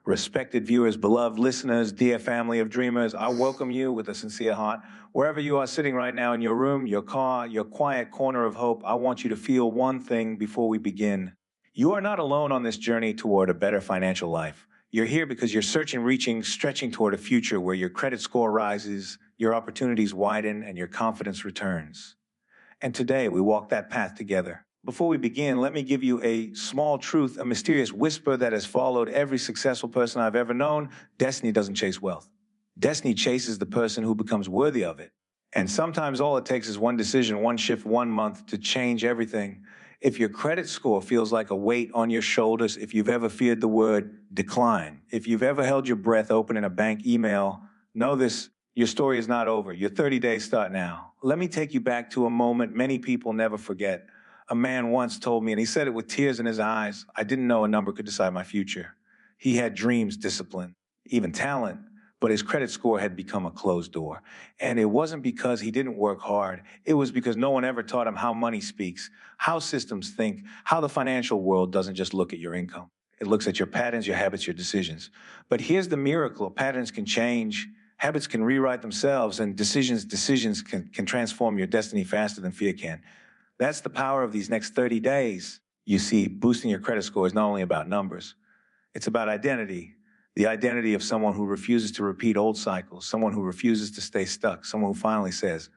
Respected viewers, beloved listeners, dear family of dreamers, I welcome you with a sincere heart. Wherever you are sitting right now in your room, your car, your quiet corner of hope, I want you to feel one thing before we begin. You are not alone on this journey toward a better financial life. You're here because you're searching, reaching, stretching toward a future where your credit score rises, your opportunities widen, and your confidence returns. And today we walk that path together. Before we begin, let me give you a small truth, a mysterious whisper that has followed every successful person I've ever known. Destiny doesn't chase wealth. Destiny chases the person who becomes worthy of it. And sometimes all it takes is one decision, one shift, 1 month to change everything. If your credit score feels like a weight on your shoulders, if you've ever feared the word decline, if you've ever held your breath open in a bank email, know this: your story is not over. Your 30 days start now. Let me take you back to a moment many people never forget. A man once told me, and he said it with tears in his eyes, I didn't know a number could decide my future. He had dreams, discipline, even talent, but his credit score had become a closed door. And it wasn't because he didn't work hard. It was because no one ever taught him how money speaks, how systems think, how the financial world doesn't just look at your income. It looks at your patterns, your habits, your decisions. But here's the miracle: patterns can change, habits can rewrite themselves, and decisions can transform your destiny faster than fear can. That's the power of these next 30 days. You see, boosting your credit score is not only about numbers, it's about identity. The identity of someone who refuses to repeat old cycles, someone who refuses to stay stuck, someone who finally says,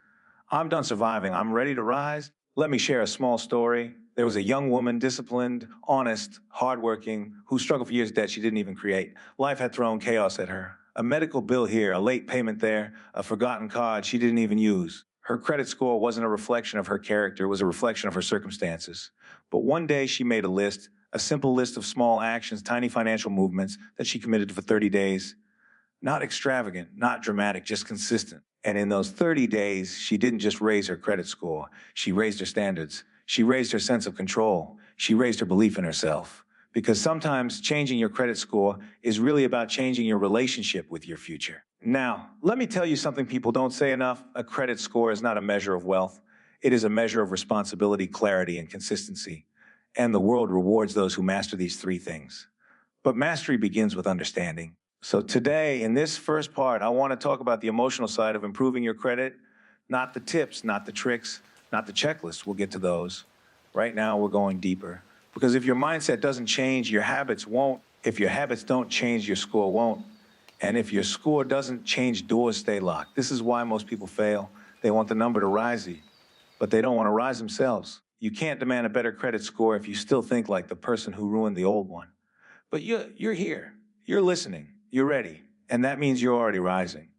I'm done surviving, I'm ready to rise. Let me share a small story. There was a young woman, disciplined, honest, hardworking, who struggled for years with debt she didn't even create. Life had thrown chaos at her. A medical bill here, a late payment there, a forgotten card she didn't even use. Her credit score wasn't a reflection of her character, it was a reflection of her circumstances. But one day she made a list, a simple list of small actions, tiny financial movements that she committed to for 30 days. Not extravagant, not dramatic, just consistent. And in those 30 days, she didn't just raise her credit score. She raised her standards. She raised her sense of control. She raised her belief in herself. Because sometimes changing your credit score is really about changing your relationship with your future. Now, let me tell you something people don't say enough. A credit score is not a measure of wealth. It is a measure of responsibility, clarity, and consistency. And the world rewards those who master these three things. But mastery begins with understanding. So today, in this first part, I want to talk about the emotional side of improving your credit, not the tips, not the tricks, not the checklists. We'll get to those. Right now, we're going deeper. Because if your mindset doesn't change, your habits won't. If your habits don't change, your score won't. And if your score doesn't change, doors stay locked. This is why most people fail. They want the number to rise, but they don't want to rise themselves. You can't demand a better credit score if you still think like the person who ruined the old one. But you're here, you're listening, you're ready, and that means you're already rising.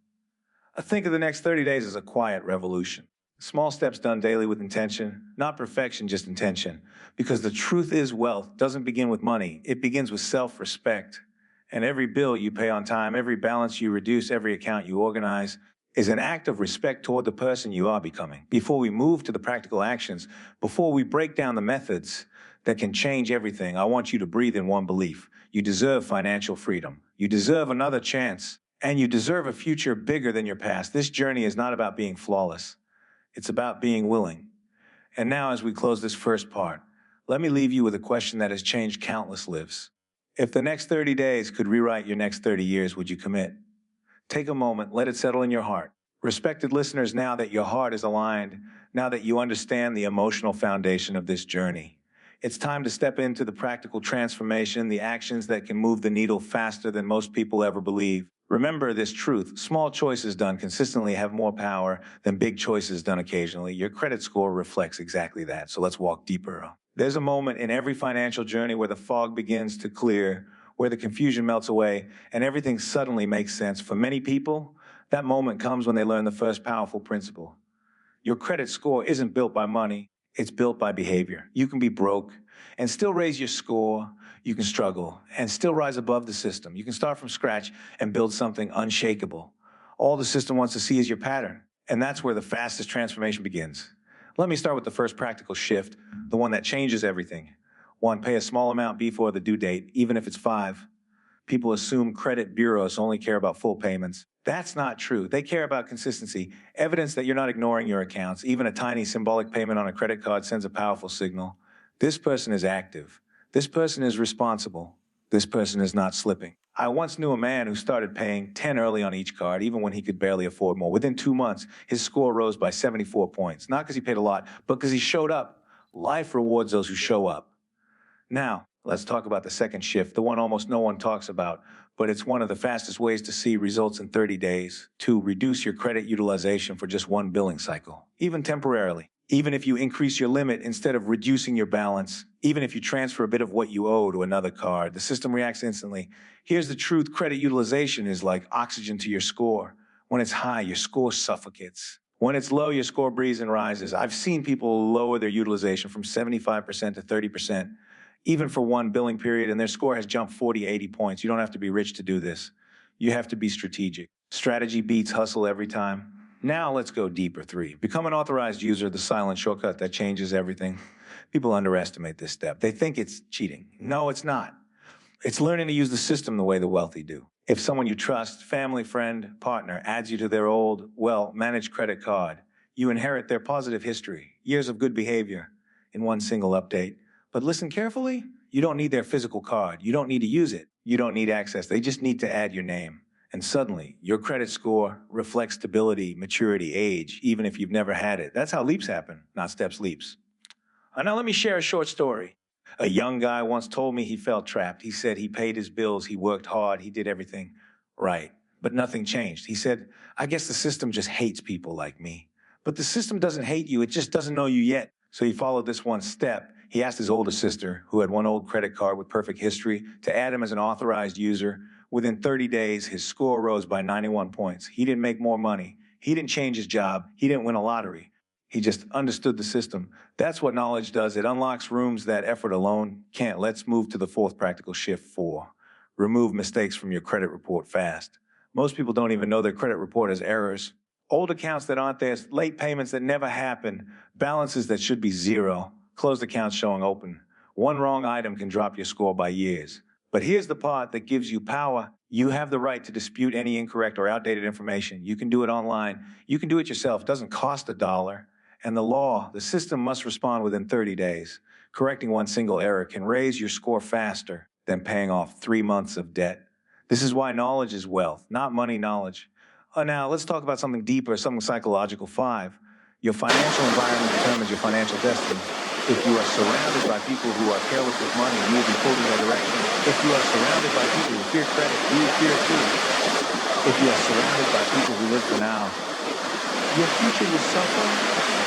I think of the next 30 days as a quiet revolution. Small steps done daily with intention, not perfection, just intention. Because the truth is, wealth doesn't begin with money, it begins with self-respect. And every bill you pay on time, every balance you reduce, every account you organize is an act of respect toward the person you are becoming. Before we move to the practical actions, before we break down the methods that can change everything, I want you to breathe in one belief. You deserve financial freedom. You deserve another chance. And you deserve a future bigger than your past. This journey is not about being flawless. It's about being willing. And now, as we close this first part, let me leave you with a question that has changed countless lives. If the next 30 days could rewrite your next 30 years, would you commit? Take a moment, let it settle in your heart. Respected listeners, now that your heart is aligned, now that you understand the emotional foundation of this journey, it's time to step into the practical transformation, the actions that can move the needle faster than most people ever believe. Remember this truth: small choices done consistently have more power than big choices done occasionally. Your credit score reflects exactly that, so let's walk deeper. There's a moment in every financial journey where the fog begins to clear, where the confusion melts away, and everything suddenly makes sense. For many people, that moment comes when they learn the first powerful principle. Your credit score isn't built by money, it's built by behavior. You can be broke and still raise your score. You can struggle and still rise above the system. You can start from scratch and build something unshakable. All the system wants to see is your pattern, and that's where the fastest transformation begins. Let me start with the first practical shift, the one that changes everything. One, pay a small amount before the due date, even if it's 5. People assume credit bureaus only care about full payments. That's not true. They care about consistency, evidence that you're not ignoring your accounts. Even a tiny symbolic payment on a credit card sends a powerful signal. This person is active. This person is responsible. This person is not slipping. I once knew a man who started paying 10 early on each card, even when he could barely afford more. Within 2 months, his score rose by 74 points. Not because he paid a lot, but because he showed up. Life rewards those who show up. Now, let's talk about the second shift, the one almost no one talks about, but it's one of the fastest ways to see results in 30 days. To reduce your credit utilization for just one billing cycle, even temporarily. Even if you increase your limit instead of reducing your balance, even if you transfer a bit of what you owe to another card, the system reacts instantly. Here's the truth: credit utilization is like oxygen to your score. When it's high, your score suffocates. When it's low, your score breathes and rises. I've seen people lower their utilization from 75% to 30%, even for one billing period, and their score has jumped 40, 80 points. You don't have to be rich to do this. You have to be strategic. Strategy beats hustle every time. Now let's go deeper. 3, become an authorized user, the silent shortcut that changes everything. People underestimate this step. They think it's cheating. No, it's not. It's learning to use the system the way the wealthy do. If someone you trust, family, friend, partner, adds you to their old, well-managed credit card, you inherit their positive history, years of good behavior in one single update. But listen carefully, you don't need their physical card. You don't need to use it. You don't need access. They just need to add your name. And suddenly, your credit score reflects stability, maturity, age, even if you've never had it. That's how leaps happen, not steps, leaps. Now let me share a short story. A young guy once told me he felt trapped. He said he paid his bills, he worked hard, he did everything right, but nothing changed. He said, I guess the system just hates people like me. But the system doesn't hate you, it just doesn't know you yet. So he followed this one step. He asked his older sister, who had one old credit card with perfect history, to add him as an authorized user. Within 30 days, his score rose by 91 points. He didn't make more money. He didn't change his job. He didn't win a lottery. He just understood the system. That's what knowledge does. It unlocks rooms that effort alone can't. Let's move to the fourth practical shift. 4, remove mistakes from your credit report fast. Most people don't even know their credit report has errors. Old accounts that aren't there, late payments that never happen, balances that should be zero, closed accounts showing open. One wrong item can drop your score by years. But here's the part that gives you power. You have the right to dispute any incorrect or outdated information. You can do it online. You can do it yourself. It doesn't cost $1. And the law, the system must respond within 30 days. Correcting one single error can raise your score faster than paying off 3 months of debt. This is why knowledge is wealth, not money knowledge. Now, let's talk about something deeper, something psychological. 5, your financial environment determines your financial destiny. If you are surrounded by people who are careless with money, you will be pulled in their direction. If you are surrounded by people who fear credit, you will fear it too. If you are surrounded by people who live for now, your future will suffer.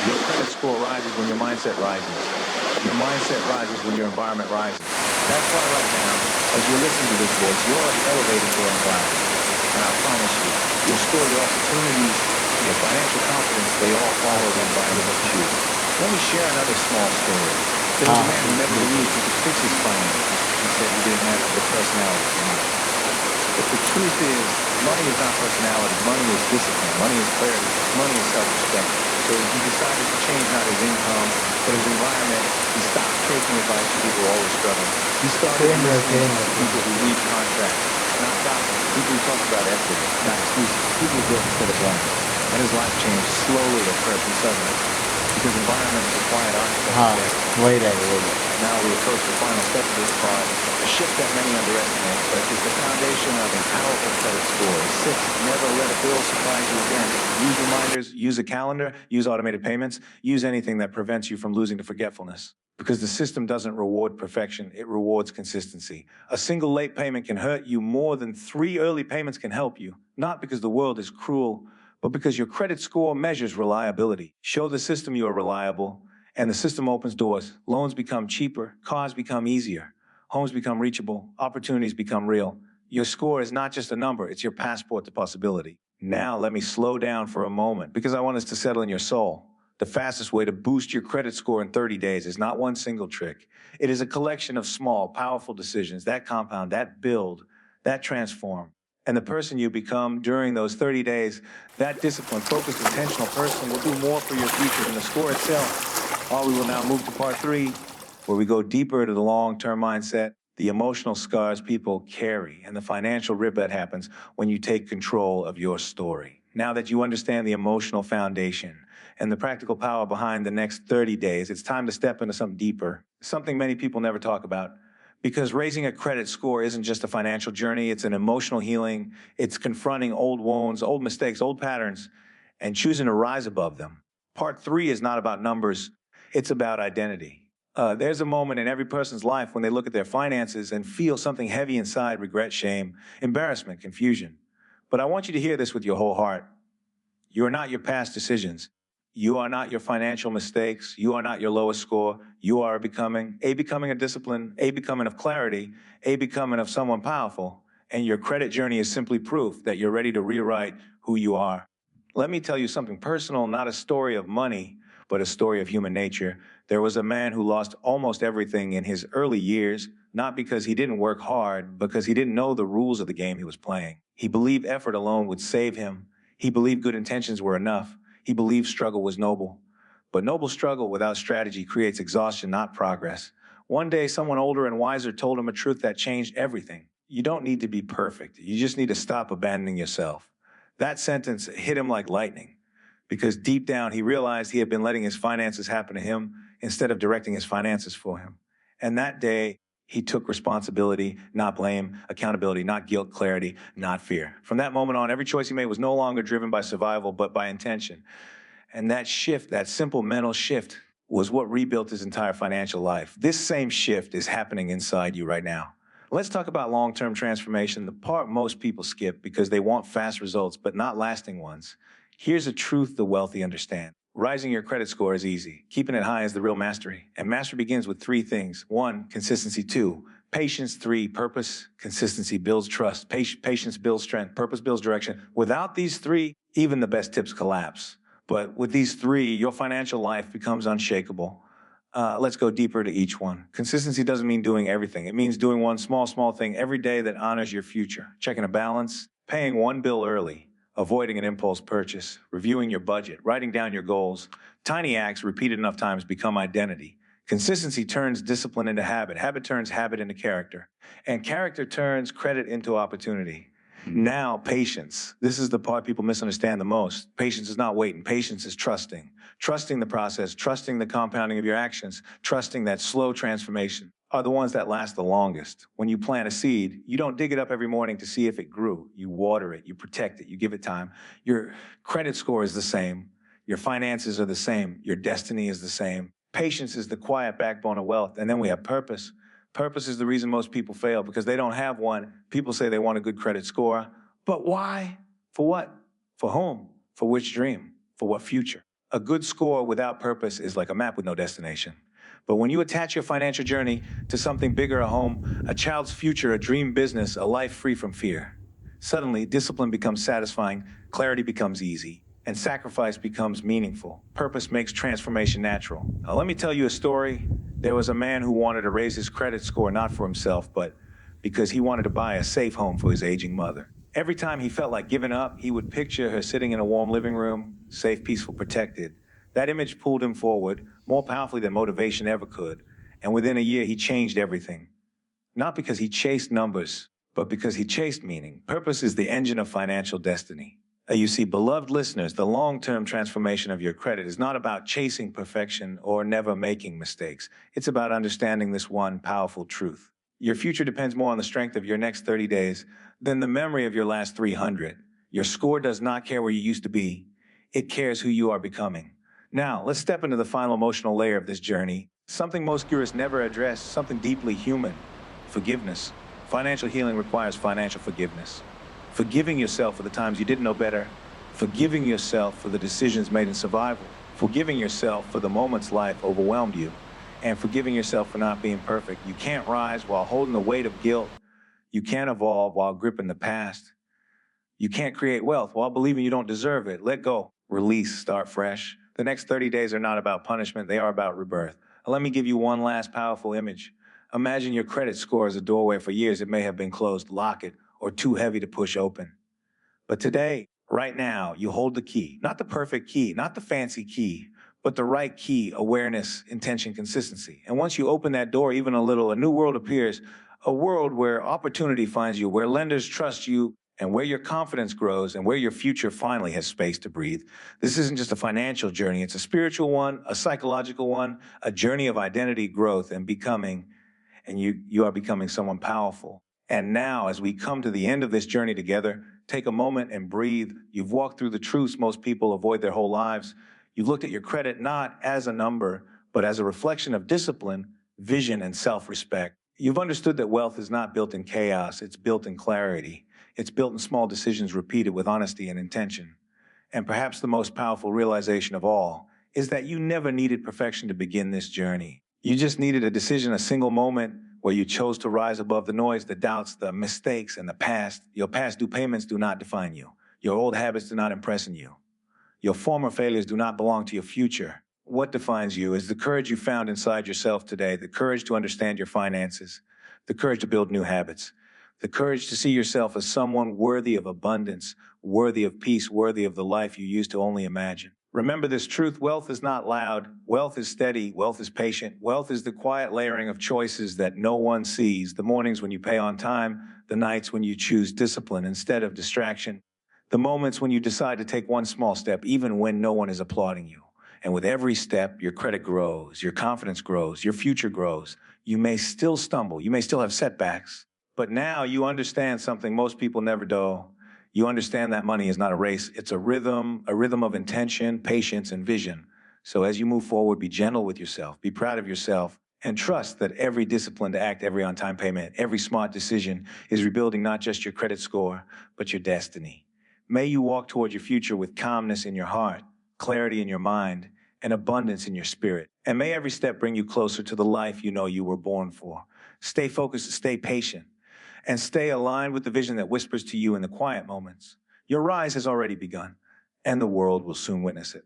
Your credit score rises when your mindset rises. Your mindset rises when your environment rises. That's why right now, as you're listening to this voice, you're already elevating your environment. And I promise you, your score, your opportunities, your financial confidence, they all follow the environment that you choose. Let me share another small story. There was a man who never believed he could fix his finances. He said he didn't have the personality for money. But the truth is, money is not personality. Money is discipline. Money is clarity. Money is self-respect. So he decided to change not his income, but his environment. He stopped taking advice from people who are always struggling. He started listening to people who read contracts, not gossip. People who talk about equity, not excuses. People who build instead of blank. And his life changed slowly at first and suddenly. Because environment is a quiet architect. Wait a minute. Now we approach the final step of this part, a shift that many underestimate, but is the foundation of a powerful credit score. 6, never let a bill surprise you again. Use reminders, use a calendar, use automated payments, use anything that prevents you from losing to forgetfulness. Because the system doesn't reward perfection, it rewards consistency. A single late payment can hurt you more than 3 early payments can help you. Not because the world is cruel, but because your credit score measures reliability. Show the system you are reliable, and the system opens doors. Loans become cheaper, cars become easier, homes become reachable, opportunities become real. Your score is not just a number, it's your passport to possibility. Now let me slow down for a moment, because I want us to settle in your soul. The fastest way to boost your credit score in 30 days is not one single trick. It is a collection of small, powerful decisions that compound, that build, that transform. And the person you become during those 30 days, that disciplined, focused, intentional person will do more for your future than the score itself. We will now move to part 3, where we go deeper into the long-term mindset, the emotional scars people carry, and the financial rip that happens when you take control of your story. Now that you understand the emotional foundation and the practical power behind the next 30 days, it's time to step into something deeper, something many people never talk about. Because raising a credit score isn't just a financial journey, it's an emotional healing. It's confronting old wounds, old mistakes, old patterns, and choosing to rise above them. Part three is not about numbers, it's about identity. There's a moment in every person's life when they look at their finances and feel something heavy inside: regret, shame, embarrassment, confusion. But I want you to hear this with your whole heart. You are not your past decisions. You are not your financial mistakes. You are not your lowest score. You are becoming a discipline, a becoming of clarity, a becoming of someone powerful. And your credit journey is simply proof that you're ready to rewrite who you are. Let me tell you something personal, not a story of money, but a story of human nature. There was a man who lost almost everything in his early years, not because he didn't work hard, because he didn't know the rules of the game he was playing. He believed effort alone would save him. He believed good intentions were enough. He believed struggle was noble. But noble struggle without strategy creates exhaustion, not progress. One day, someone older and wiser told him a truth that changed everything. You don't need to be perfect. You just need to stop abandoning yourself. That sentence hit him like lightning, because deep down he realized he had been letting his finances happen to him instead of directing his finances for him. And that day, he took responsibility, not blame, accountability, not guilt, clarity, not fear. From that moment on, every choice he made was no longer driven by survival, but by intention. And that shift, that simple mental shift, was what rebuilt his entire financial life. This same shift is happening inside you right now. Let's talk about long-term transformation, the part most people skip because they want fast results, but not lasting ones. Here's a truth the wealthy understand. Rising your credit score is easy. Keeping it high is the real mastery. And mastery begins with three things. One, consistency. Two, patience. Three, purpose. Consistency builds trust. Patience builds strength. Purpose builds direction. Without these three, even the best tips collapse. But with these three, your financial life becomes unshakable. Let's go deeper to each one. Consistency doesn't mean doing everything. It means doing one small thing every day that honors your future. Checking a balance, paying one bill early, avoiding an impulse purchase, reviewing your budget, writing down your goals. Tiny acts repeated enough times become identity. Consistency turns discipline into habit. Habit turns habit into character. And character turns credit into opportunity. Now, patience. This is the part people misunderstand the most. Patience is not waiting. Patience is trusting. Trusting the process, trusting the compounding of your actions, trusting that slow transformation are the ones that last the longest. When you plant a seed, you don't dig it up every morning to see if it grew. You water it, you protect it, you give it time. Your credit score is the same. Your finances are the same. Your destiny is the same. Patience is the quiet backbone of wealth. And then we have purpose. Purpose is the reason most people fail, because they don't have one. People say they want a good credit score, but why? For what? For whom? For which dream? For what future? A good score without purpose is like a map with no destination. But when you attach your financial journey to something bigger, a home, a child's future, a dream business, a life free from fear, suddenly discipline becomes satisfying, clarity becomes easy, and sacrifice becomes meaningful. Purpose makes transformation natural. Now, let me tell you a story. There was a man who wanted to raise his credit score not for himself, but because he wanted to buy a safe home for his aging mother. Every time he felt like giving up, he would picture her sitting in a warm living room, safe, peaceful, protected. That image pulled him forward more powerfully than motivation ever could. And within a year, he changed everything. Not because he chased numbers, but because he chased meaning. Purpose is the engine of financial destiny. You see, beloved listeners, the long-term transformation of your credit is not about chasing perfection or never making mistakes. It's about understanding this one powerful truth. Your future depends more on the strength of your next 30 days than the memory of your last 300. Your score does not care where you used to be. It cares who you are becoming. Now, let's step into the final emotional layer of this journey. Something most gurus never address, something deeply human. Forgiveness. Financial healing requires financial forgiveness. Forgiving yourself for the times you didn't know better. Forgiving yourself for the decisions made in survival. Forgiving yourself for the moments life overwhelmed you. And forgiving yourself for not being perfect. You can't rise while holding the weight of guilt. You can't evolve while gripping the past. You can't create wealth while believing you don't deserve it. Let go. Release. Start fresh. The next 30 days are not about punishment. They are about rebirth. Let me give you one last powerful image. Imagine your credit score as a doorway. For years, it may have been closed. Lock it, or too heavy to push open. But today, right now, you hold the key. Not the perfect key, not the fancy key, but the right key: awareness, intention, consistency. And once you open that door even a little, a new world appears, a world where opportunity finds you, where lenders trust you, and where your confidence grows, and where your future finally has space to breathe. This isn't just a financial journey. It's a spiritual one, a psychological one, a journey of identity, growth, and becoming. and you are becoming someone powerful. And now, as we come to the end of this journey together, take a moment and breathe. You've walked through the truths most people avoid their whole lives. You've looked at your credit not as a number, but as a reflection of discipline, vision, and self-respect. You've understood that wealth is not built in chaos, it's built in clarity. It's built in small decisions repeated with honesty and intention. And perhaps the most powerful realization of all is that you never needed perfection to begin this journey. You just needed a decision, a single moment where you chose to rise above the noise, the doubts, the mistakes, and the past. Your past due payments do not define you. Your old habits do not impress you. Your former failures do not belong to your future. What defines you is the courage you found inside yourself today, the courage to understand your finances, the courage to build new habits, the courage to see yourself as someone worthy of abundance, worthy of peace, worthy of the life you used to only imagine. Remember this truth: wealth is not loud, wealth is steady, wealth is patient, wealth is the quiet layering of choices that no one sees, the mornings when you pay on time, the nights when you choose discipline instead of distraction, the moments when you decide to take one small step even when no one is applauding you. And with every step, your credit grows, your confidence grows, your future grows. You may still stumble, you may still have setbacks, but now you understand something most people never do. You understand that money is not a race, it's a rhythm of intention, patience, and vision. So as you move forward, be gentle with yourself, be proud of yourself, and trust that every disciplined act, every on-time payment, every smart decision is rebuilding not just your credit score, but your destiny. May you walk toward your future with calmness in your heart, clarity in your mind, and abundance in your spirit. And may every step bring you closer to the life you know you were born for. Stay focused, stay patient, and stay aligned with the vision that whispers to you in the quiet moments. Your rise has already begun, and the world will soon witness it.